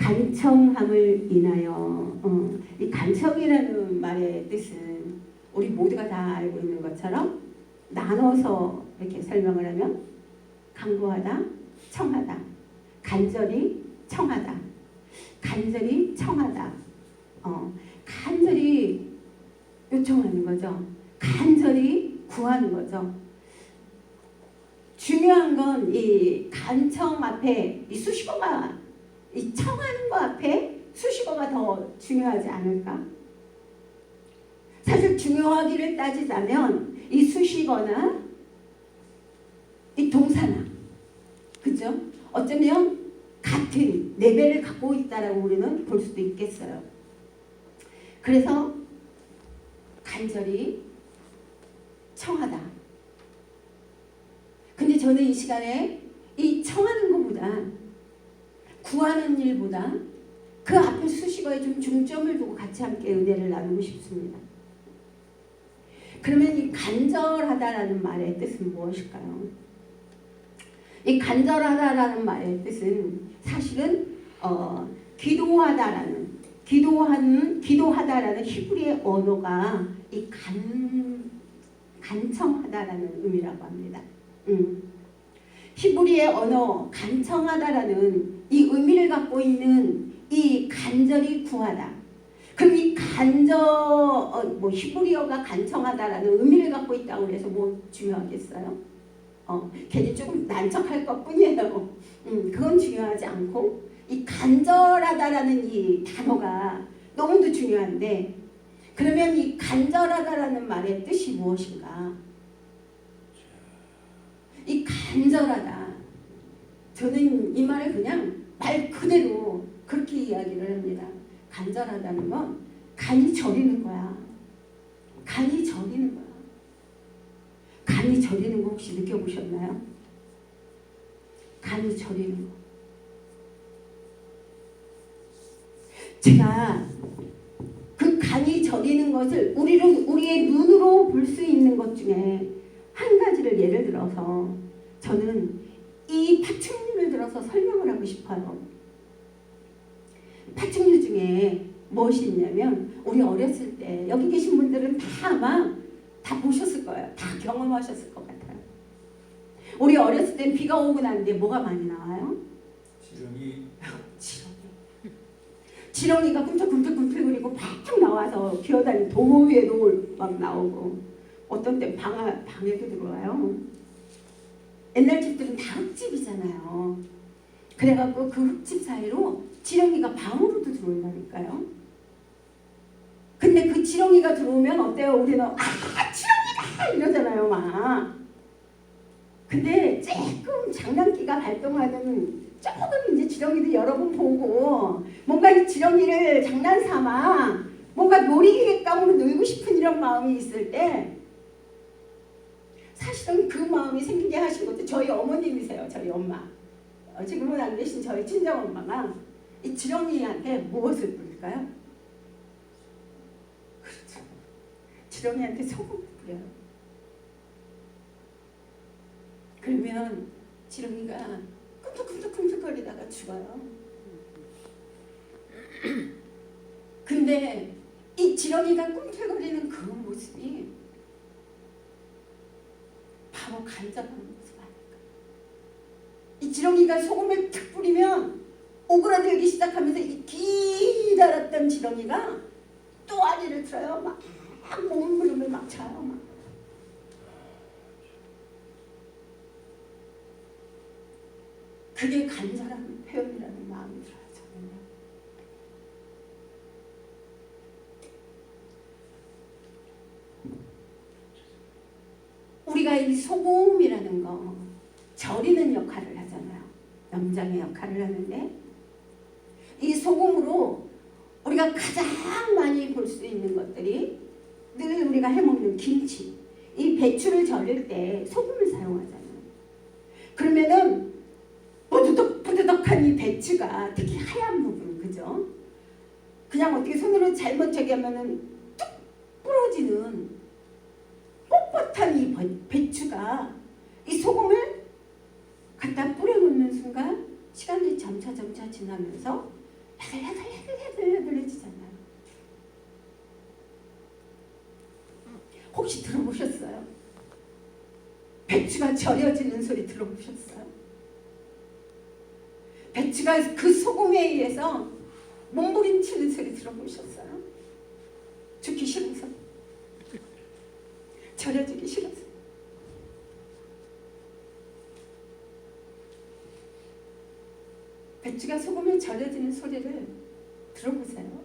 간청함을 인하여. 이 간청이라는 말의 뜻은 우리 모두가 다 알고 있는 것처럼 나눠서 이렇게 설명을 하면 간구하다, 청하다, 간절히 청하다, 간절히 청하다, 간절히 요청하는 거죠. 간절히 구하는 거죠. 중요한 건 이 간청 앞에 이 수식어가, 이 청하는 거 앞에 수식어가 더 중요하지 않을까? 사실 중요하기를 따지자면 이 수식어나 이 동사나, 그죠? 어쩌면 같은 레벨을 갖고 있다라고 우리는 볼 수도 있겠어요. 그래서 간절히 청하다. 근데 저는 이 시간에 이 청하는 것보다, 구하는 일보다 그 앞에 수식어에 좀 중점을 두고 같이 함께 은혜를 나누고 싶습니다. 그러면 이 간절하다라는 말의 뜻은 무엇일까요? 이 간절하다라는 말의 뜻은 사실은 기도하다라는 히브리의 언어가 이 간청하다라는 의미라고 합니다. 히브리의 언어 간청하다라는 이 의미를 갖고 있는 이 간절히 구하다. 그럼 이 히브리어가 간청하다라는 의미를 갖고 있다고 해서 뭐 중요하겠어요? 괜히 조금 난척할 것 뿐이에요. 그건 중요하지 않고 이 간절하다라는 이 단어가 너무도 중요한데, 그러면 이 간절하다라는 말의 뜻이 무엇인가? 이 간절하다. 저는 이 말을 그냥 말 그대로 그렇게 이야기를 합니다. 간절하다는 건 간이 저리는 거야. 간이 저리는 거야. 간이 저리는 거 혹시 느껴보셨나요? 간이 저리는 거. 제가 그 간이 저리는 것을 우리의 눈으로 볼 수 있는 것 중에 한 가지를 예를 들어서 저는 이 파충류를 들어서 설명을 하고 싶어요. 파충류 중에 무엇이 있냐면, 우리 어렸을 때 여기 계신 분들은 다 아마 다 보셨을 거예요. 다 경험하셨을 것 같아요. 우리 어렸을 때 비가 오고 나는데 뭐가 많이 나와요? 지렁이가 꿈틀꿈틀거리고 팍 나와서 기어다니는 도로 위에도 막 나오고, 어떤 때 방에도 들어와요. 옛날 집들은 다 흙집이잖아요. 그래갖고 그 흙집 사이로 지렁이가 방으로도 들어온다니까요. 근데 그 지렁이가 들어오면 어때요? 우리는 지렁이다 이러잖아요 막. 근데 조금 장난기가 발동하는, 조금 이제 지렁이도 여러 번 보고 뭔가 이 지렁이를 장난삼아 뭔가 놀이감으로 놀고 싶은 이런 마음이 있을 때, 사실은 그 마음이 생기게 하신 것도 저희 어머님이세요. 저희 엄마. 지금은 안 계신 저희 친정엄마가 이 지렁이한테 무엇을 뿌릴까요? 그렇죠. 지렁이한테 소금을 뿌려요. 그러면 지렁이가 꿈틀꿈틀거리다가 죽어요. 근데 이 지렁이가 꿈틀거리는 그 모습이 바로 간절한 모습 아닐까. 이 지렁이가 소금을 탁 뿌리면 오그라들기 시작하면서 이 기다렸던 지렁이가 또 아리를 틀어요. 막 몸부림을 막 차요. 막. 그게 간절한 표현이라는 마음이 들어요. 저는요. 우리가 이 소금이라는 거 절이는 역할을 하잖아요. 염장의 역할을 하는데, 이 소금으로 우리가 가장 많이 볼 수 있는 것들이 늘 우리가 해먹는 김치, 이 배추를 절일 때 소금을 사용하잖아요. 그러면은 부드덕부드덕한 이 배추가, 특히 하얀 부분, 그죠? 그냥 어떻게 손으로 잘못 저기 하면은 뚝 부러지는 뻣뻣한 이 배추가 이 소금을 갖다 뿌려놓는 순간 시간이 점차 지나면서 야들야들해지잖아요. 혹시 들어보셨어요? 배추가 절여지는 소리 들어보셨어요? 배추가 그 소금에 의해서 몸부림치는 소리 들어보셨어요? 죽기 싫어서, 절여지기 싫어서. 배추가 소금에 절여지는 소리를 들어보세요.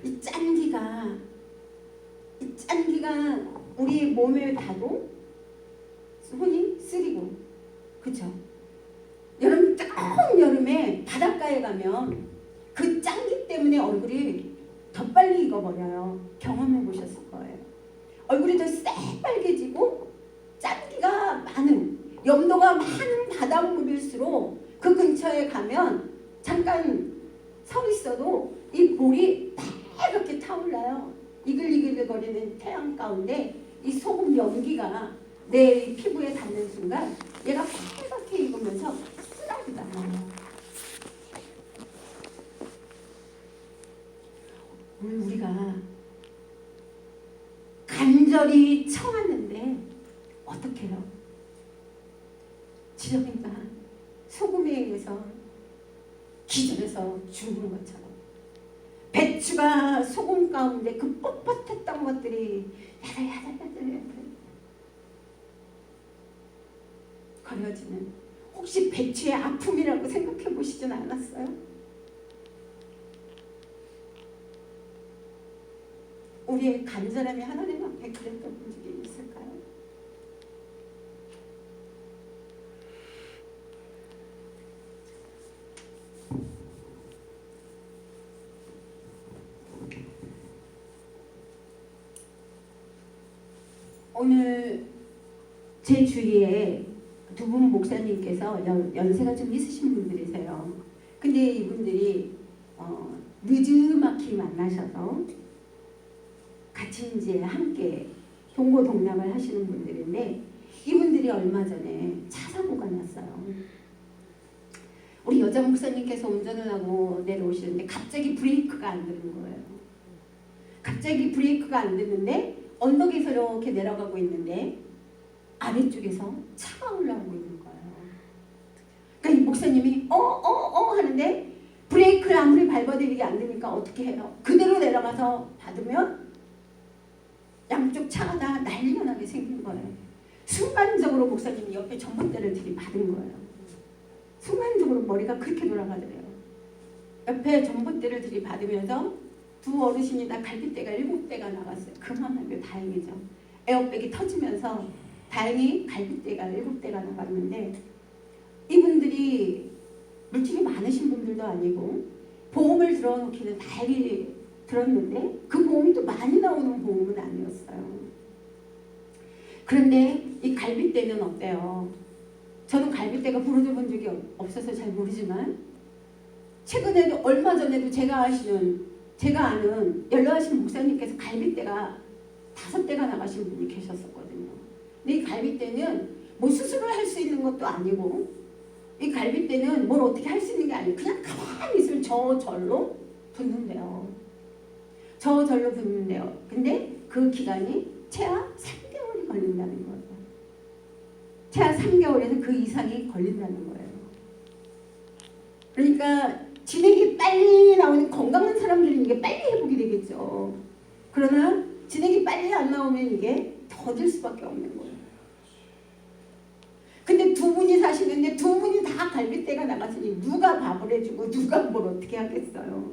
이 짠기가 우리 몸에 닿고 손이 쓰리고, 그쵸? 여름, 뜨거운 여름에 바닷가에 가면 그 짠기 때문에 얼굴이 더 빨리 익어버려요. 경험해 보셨을 거예요. 얼굴이 더 새빨개지고 짠기가 많은, 염도가 많은 바닷물일수록 그 근처에 가면 잠깐 서 있어도 이 볼이 빨갛게 타올라요. 이글이글거리는 태양 가운데 이 소금 연기가 내 피부에 닿는 순간 얘가 빨갛게 익으면서 쓰라기가 나요. 오늘 우리가 간절히 청하는데 어떻게 해요? 지렁이가 소금에 의해서 기절해서 죽는 것처럼 배추가 소금 가운데 그 뻣뻣했던 것들이 야들야들 거려지는, 혹시 배추의 아픔이라고 생각해 보시진 않았어요? 우리의 간절함이 하나님 앞에 그랬던 적이 있을까요? 오늘 제 주위에 두 분 목사님께서 연세가 좀 있으신 분들이세요. 근데 이분들이 늦지막히 만나셔서 같이 이제 함께 동고동락을 하시는 분들인데, 이분들이 얼마 전에 차 사고가 났어요. 우리 여자 목사님께서 운전을 하고 내려오시는데 갑자기 브레이크가 안 되는 거예요. 갑자기 브레이크가 안 되는데 언덕에서 이렇게 내려가고 있는데 아래쪽에서 차가 올라오고 있는 거예요. 그러니까 이 목사님이 하는데 브레이크를 아무리 밟아도 이게 안 되니까 어떻게 해요? 그대로 내려가서 받으면 양쪽 차가 다 난리가 나게 생긴 거예요. 순간적으로 목사님이 옆에 전봇대를 들이받은 거예요. 순간적으로 머리가 그렇게 돌아가더래요. 옆에 전봇대를 들이받으면서 두 어르신이 다 갈빗대가 7대가 나갔어요. 그만하면 다행이죠. 에어백이 터지면서 다행히 갈빗대가 7대가 나갔는데, 이분들이 물질이 많으신 분들도 아니고 보험을 들어놓기는 다행히 들었는데 그 보험이 또 많이 나오는 보험은 아니었어요. 그런데 이 갈빗대는 어때요? 저는 갈빗대가 부러져 본 적이 없어서 잘 모르지만 최근에도 얼마 전에도 제가 아는 연로하신 목사님께서 갈빗대가 5대가 나가신 분이 계셨었거든요. 근데 이 갈빗대는 뭐 수술을 할 수 있는 것도 아니고, 이 갈빗대는 뭘 어떻게 할 수 있는 게 아니고 그냥 가만히 있으면 저절로 붓는데요. 저절로 붓는데요. 근데 그 기간이 최하 3개월이 걸린다는 거예요. 최하 3개월에서 그 이상이 걸린다는 거예요. 그러니까 진액이 빨리 나오는 건강한 사람들은 이게 빨리 회복이 되겠죠. 그러나 진액이 빨리 안 나오면 이게 더딜 수밖에 없는 거예요. 근데 두 분이 사시는데 두 분이 다 갈빗대가 나갔으니 누가 밥을 해주고 누가 뭘 어떻게 하겠어요.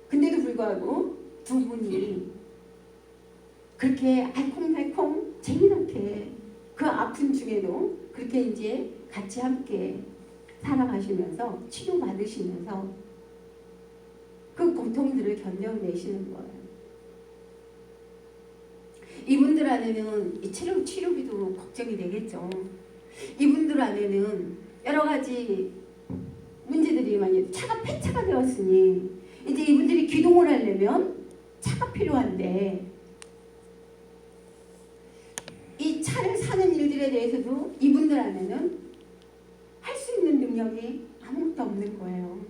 근데도 불구하고 두 분이 그렇게 알콩달콩 재미나게 그 아픈 중에도 그렇게 이제 같이 함께 살아가시면서 치료받으시면서 그 고통들을 견뎌내시는 거예요. 이분들 안에는 이 치료비도 걱정이 되겠죠. 이분들 안에는 여러 가지 문제들이 많이, 차가 폐차가 되었으니 이제 이분들이 기동을 하려면 차가 필요한데, 이 차를 사는 일들에 대해서도 이분들 안에는 할 수 있는 능력이 아무것도 없는 거예요.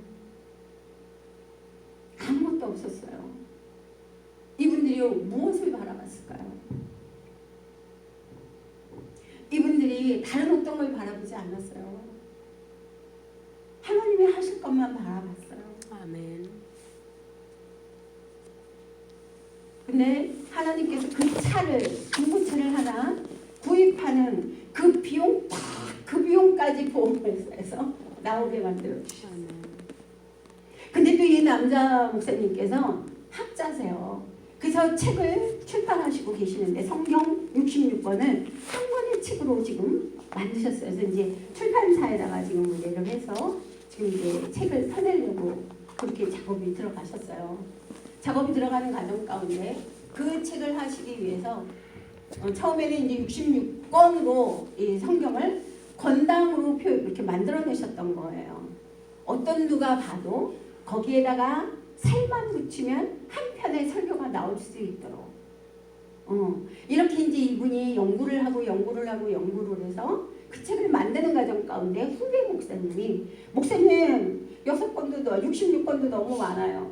아무것도 없었어요. 이분들이 무엇을 바라봤을까요? 이분들이 다른 어떤 걸 바라보지 않았어요. 하나님이 하실 것만 바라봤어요. 아멘. 근데 하나님께서 그 차를, 중고차를 하나 구입하는 그 비용, 그 비용까지 보험회사에서 나오게 만들어주셨어요. 근데 또 이 남자 목사님께서 학자세요. 그래서 책을 출판하시고 계시는데 성경 66권을 한 권의 책으로 지금 만드셨어요. 그래서 이제 출판사에다가 지금 의뢰를 해서 지금 이제 책을 펴내려고 그렇게 작업이 들어가셨어요. 작업이 들어가는 과정 가운데 그 책을 하시기 위해서 처음에는 이제 66권으로 이 성경을 권당으로 이렇게 만들어내셨던 거예요. 어떤 누가 봐도 거기에다가 살만 붙이면 한 편의 설교가 나올 수 있도록 이렇게 이제 이분이 연구를 하고 해서 그 책을 만드는 과정 가운데 후배 목사님이 목사님 6권도 66권도 너무 많아요.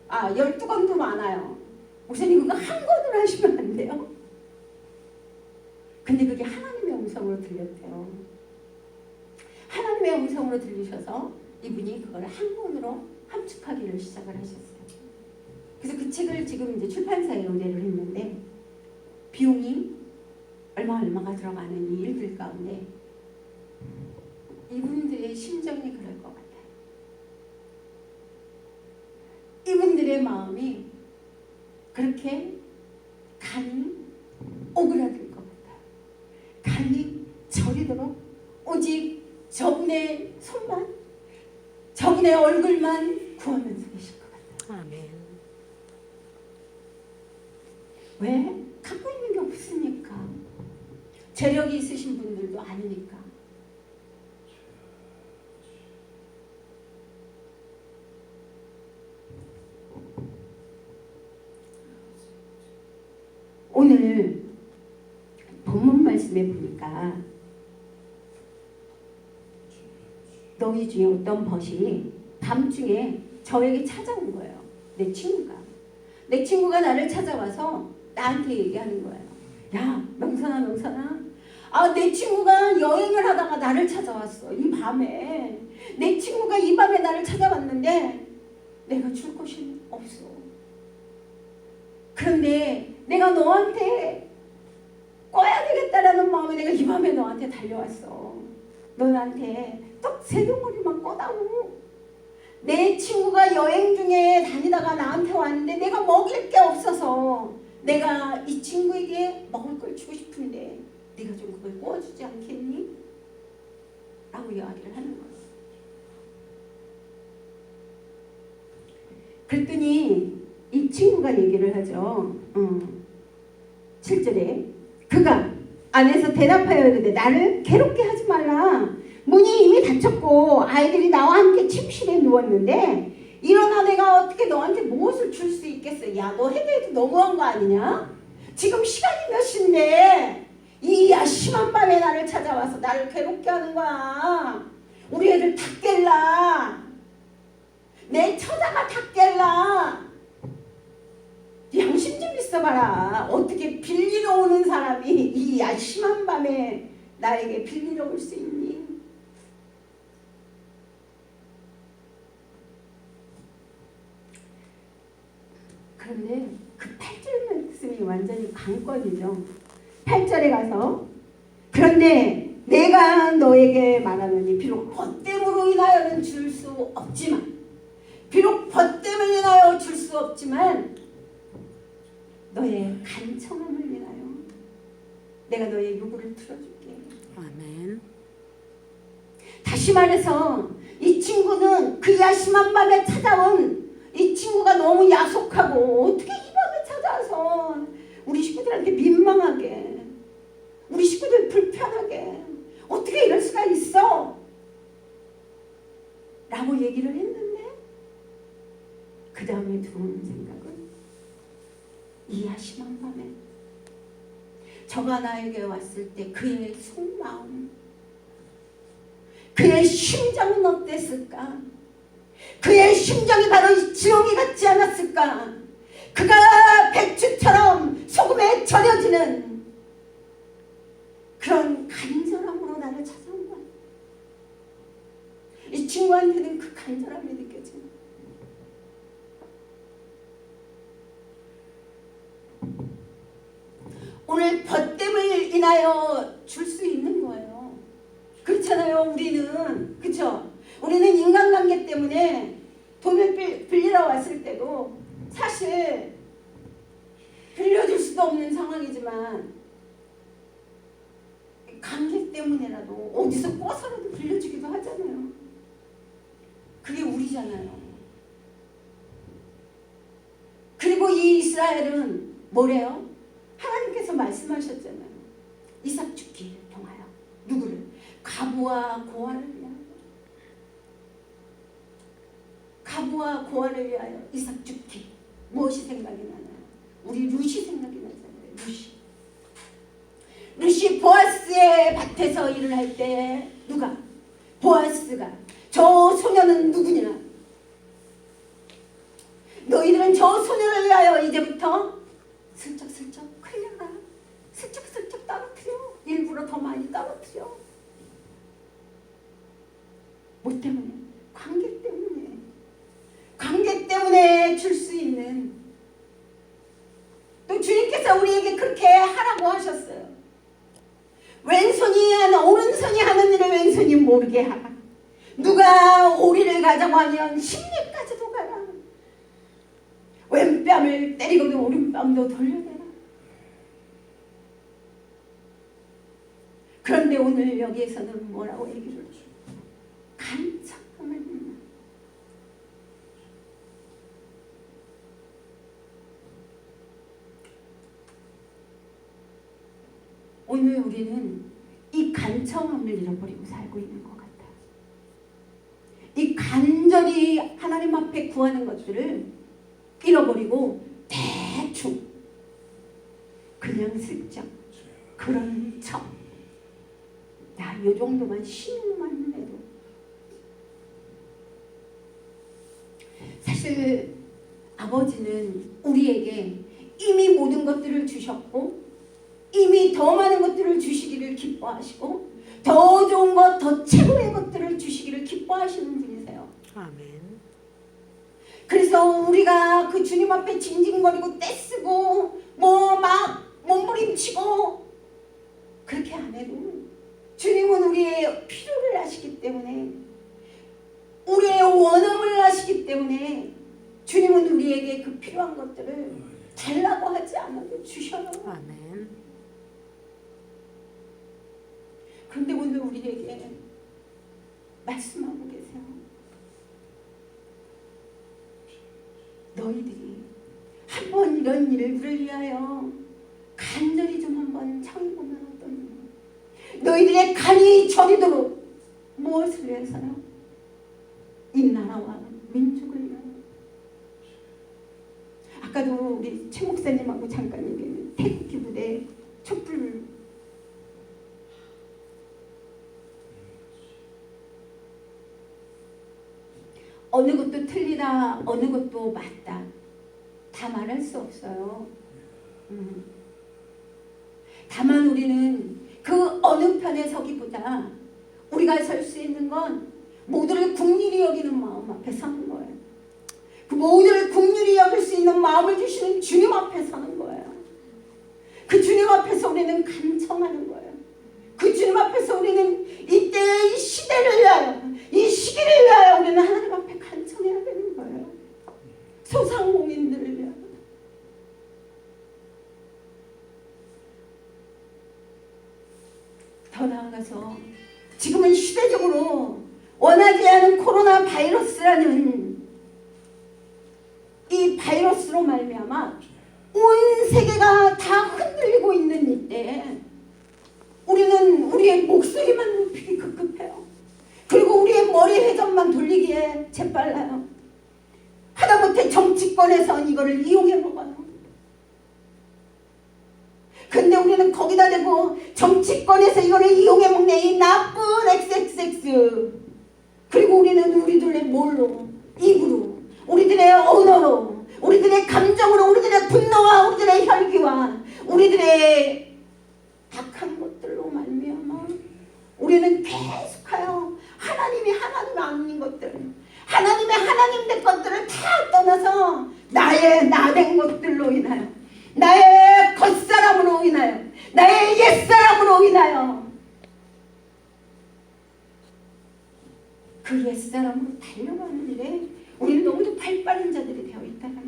12권도 많아요. 목사님 그거 한 권으로 하시면 안 돼요? 근데 그게 하나님의 음성으로 들렸대요. 하나님의 음성으로 들리셔서 이분이 그걸 한 권으로 함축하기를 시작을 하셨어요. 그래서 그 책을 지금 이제 출판사에 의뢰를 했는데 비용이 얼마가 들어가는 이 일들 가운데 이분들의 심정이 그럴 것 같아요. 이분들의 마음이 그렇게 간이 오그라들 것 같아요. 간이 저리도록 오직 저분의 손만, 저분의 얼굴만 구하면서 계실 것 같아요. 아멘. 왜? 갖고 있는 게 없으니까. 재력이 있으신 분들도 아니니까. 오늘 본문 말씀에 보니까 너희 중에 어떤 벗이 밤중에 저에게 찾아온 거예요. 내 친구가 나를 찾아와서 나한테 얘기하는 거예요. 야, 명선아. 내 친구가 여행을 하다가 나를 찾아왔어. 이 밤에. 내 친구가 이 밤에 나를 찾아왔는데 내가 줄 곳이 없어. 그런데 내가 너한테 꺼야 되겠다라는 마음에 내가 이 밤에 너한테 달려왔어. 너한테 떡 3덩어리만 꺼다오. 내 친구가 여행 중에 다니다가 나한테 왔는데 내가 먹일 게 없어서 내가 이 친구에게 먹을 걸 주고 싶은데 네가 좀 그걸 구워주지 않겠니? 라고 이야기를 하는 거예요. 그랬더니 이 친구가 얘기를 하죠. 7절에 그가 안에서 대답하여 이르되 나를 괴롭게 하지 말라. 문이 이미 닫혔고 아이들이 나와 함께 침실에 누웠는데 일어나 내가 어떻게 너한테 무엇을 줄 수 있겠어. 야, 너 해도 너무한 거 아니냐? 지금 시간이 몇 시인데 이 야심한 밤에 나를 찾아와서 나를 괴롭게 하는 거야. 우리 애들 다 깰라. 내 처자가 다 깰라. 양심 좀 있어봐라. 어떻게 빌리러 오는 사람이 이 야심한 밤에 나에게 빌리러 올 수 있니? 그런데 그 8절 말씀이 완전히 관건이죠. 8절에 가서 그런데 내가 너에게 말하노니 비록 벗됨으로 인하여는 줄 수 없지만 너의 간청함을 인하여 내가 너의 요구를 들어줄게. 아멘. 다시 말해서 이 친구는 그 야심한 밤에 찾아온 이 친구가 너무 야속하고 어떻게 이 밤에 찾아와서 우리 식구들한테 민망하게, 우리 식구들 불편하게 어떻게 이럴 수가 있어? 라고 얘기를 했는데 그 다음에 들어오는 생각은 이 야심한 밤에 저가 나에게 왔을 때 그의 속마음, 그의 심정은 그랬을까? 그의 심정이 바로 지렁이 같지 않았을까? 그가 배추처럼 소금에 절여지는 그런 간절함으로 나를 찾아온 거야. 이 친구한테는 그 간절함이 느껴지는 거야. 오늘 벗됨을 인하여 줄 수 있는 거예요. 그렇잖아요. 우리는, 그렇죠? 우리는 인간관계 때문에 돈을 빌리러 왔을 때도 사실 빌려줄 수도 없는 상황이지만 관계 때문에라도 어디서 꿔서라도 빌려주기도 하잖아요. 그게 우리잖아요. 그리고 이 이스라엘은 뭐래요? 하나님께서 말씀하셨잖아요. 이삭 죽기를 통하여 누구를? 가부와 고아를 위하여. 가부와 고아를 위하여 이삭 죽기. 무엇이 생각이 나나요? 우리 룻이 생각이 나잖아요. 룻이 보아스의 밭에서 일을 할 때 누가? 보아스가 저 소녀는 누구냐? 너희들은 저 소녀를 위하여 이제부터 슬쩍슬쩍 흘려라. 슬쩍슬쩍 떨어뜨려. 일부러 더 많이 떨어뜨려. 뭐 때문에? 관계 때문에. 관계 때문에 줄 수 있는. 또 주님께서 우리에게 그렇게 하라고 하셨어요. 왼손이 하는 오른손이 하는 일을 왼손이 모르게 하라. 누가 오리를 가자고 하면 십리까지도 가라. 왼뺨을 때리고도 오른뺨도 돌려대라. 그런데 오늘 여기에서는 뭐라고 얘기를 해요? 간척함을. 오늘 우리는 이 간청함을 잃어버리고 살고 있는 것 같아요. 이 간절히 하나님 앞에 구하는 것들을 잃어버리고 대충 그냥 슬쩍 그런 척 야, 요 정도만 신용만 해도 사실 아버지는 우리에게 이미 모든 것들을 주셨고 이미 더 많은 것들을 주시기를 기뻐하시고 더 좋은 것, 더 최고의 것들을 주시기를 기뻐하시는 분이세요. 아멘. 그래서 우리가 그 주님 앞에 징징거리고 떼쓰고 뭐 막 몸부림치고 그렇게 안 해도 주님은 우리의 필요를 아시기 때문에 우리의 원함을 아시기 때문에 주님은 우리에게 그 필요한 것들을 달라고 하지 않아도 주셔요. 아멘. 그런데 오늘 우리에게 말씀하고 계세요. 너희들이 한번 이런 일들을 위하여 간절히 좀 한번 청해보면 어떠냐. 너희들의 간이 저리도록 무엇을 위해서요? 이 나라와 민족을 위하여. 아까도 우리 최 목사님하고 잠깐 얘기했는데 태극기 부대 촛불 어느 것도 틀리다, 어느 것도 맞다. 다 말할 수 없어요. 다만 우리는 그 어느 편에 서기보다 우리가 설 수 있는 건 모두를 국률이 여기는 마음 앞에 서는 거예요. 그 모두를 국률이 여길 수 있는 마음을 주시는 주님 앞에 서는 거예요. 그 주님 앞에서 우리는 간청하는 거예요. 그 주님 앞에서 우리는 이때의 이 시대를 위하여 이 시기를 위하여 우리는 하나님 앞에 간청해야 되는 거예요. 소상공인들을 위하여. 더 나아가서 지금은 시대적으로 원하지 않은 코로나 바이러스라는 이 바이러스로 말미암아 온 세계가 다 흔들리고 있는 이때 우리는 우리의 목소리만 높이기 급급해요. 그리고 우리의 머리 회전만 돌리기에 재빨라요. 하다못해 정치권에선 이거를 이용해 먹어요. 근데 우리는 거기다 대고 정치권에서 이거를 이용해 먹네 이 나쁜 XXX 그리고 우리는 우리들의 뭘로? 입으로, 우리들의 언어로, 우리들의 감정으로, 우리들의 분노와 우리들의 혈기와 우리들의 악한 것들로 말미암아 우리는 계속하여 하나님이 하나님 아닌 것들, 하나님의 하나님 된 것들을 다 떠나서 나의 나된 것들로 인하여, 나의 겉사람으로 인하여, 나의 옛사람으로 인하여 그 옛사람으로 달려가는 일에 우리는 너무도 발 빠른 자들이 되어 있다는